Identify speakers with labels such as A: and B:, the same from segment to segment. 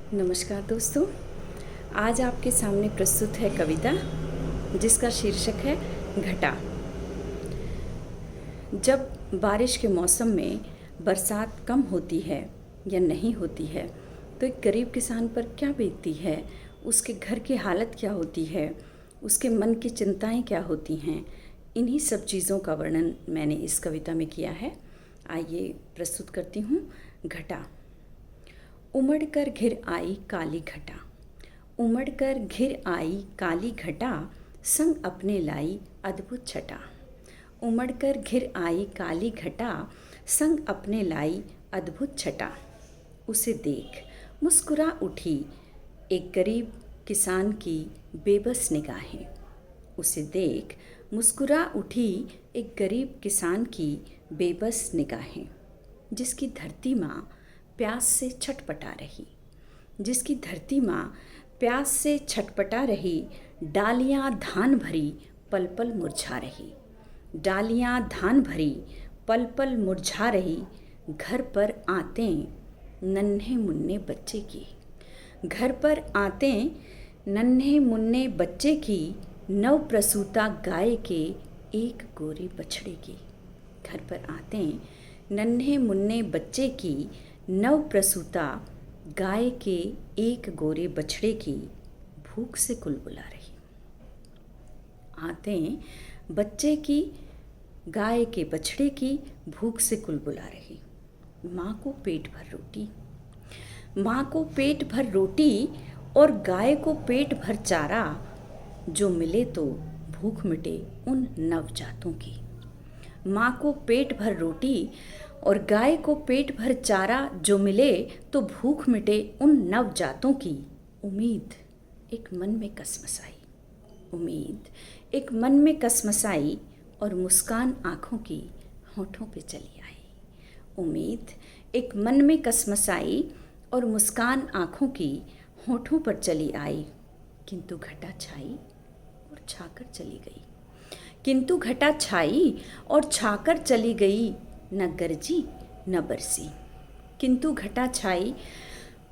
A: नमस्कार दोस्तों, आज आपके सामने प्रस्तुत है कविता जिसका शीर्षक है घटा। जब बारिश के मौसम में बरसात कम होती है या नहीं होती है तो एक गरीब किसान पर क्या बीतती है, उसके घर की हालत क्या होती है, उसके मन की चिंताएं क्या होती हैं, इन्हीं सब चीज़ों का वर्णन मैंने इस कविता में किया है। आइए प्रस्तुत करती हूँ घटा। उमड़ कर घिर आई काली घटा, उमड़ कर घिर आई काली घटा, संग अपने लाई अद्भुत छटा। उमड़ कर घिर आई काली घटा, संग अपने लाई अद्भुत छटा। उसे देख मुस्कुरा उठी एक गरीब किसान की बेबस निगाहें। उसे देख मुस्कुरा उठी एक गरीब किसान की बेबस निगाहें, जिसकी धरती माँ प्यास से छटपटा रही, जिसकी धरती माँ प्यास से छटपटा रही। डालियाँ धान भरी पल पल मुरझा रही, डालियाँ धान भरी पल पल मुरझा रही। घर पर आते नन्हे मुन्ने बच्चे की, घर पर आते नन्हे मुन्ने बच्चे की, नव प्रसूता गाय के एक गोरे बछड़े की। घर पर आते नन्हे मुन्ने बच्चे की, नव प्रसूता गाय के एक गोरे बछड़े की, भूख से कुलबुला रही। आते बच्चे की गाय के बछड़े की भूख से कुलबुला रही। माँ को पेट भर रोटी, माँ को पेट भर रोटी और गाय को पेट भर चारा, जो मिले तो भूख मिटे उन नवजातों की। माँ को पेट भर रोटी और गाय को पेट भर चारा, जो मिले तो भूख मिटे उन नवजातों की। उम्मीद एक मन में कसमसाई, उम्मीद एक मन में कसमसाई, और मुस्कान आँखों की होठों पे चली आई। उम्मीद एक मन में कसमसाई और मुस्कान आँखों की होठों पर चली आई। किंतु घटा छाई और छाकर चली गई, किंतु घटा छाई और छाकर चली गई। न गरजी न बरसी, किंतु घटा छाई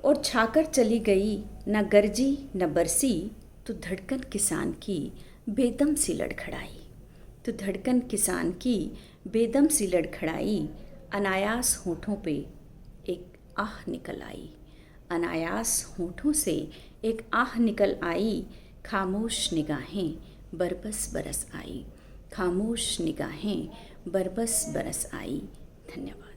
A: और छाकर चली गई। न गरजी न बरसी, तो धड़कन किसान की बेदम सी लड़खड़ाई, तो धड़कन किसान की बेदम सी लड़खड़ाई। अनायास होठों पे एक आह निकल आई, अनायास होठों से एक आह निकल आई। खामोश निगाहें बरबस बरस आई, खामोश निगाहें बरबस बरस आई। धन्यवाद।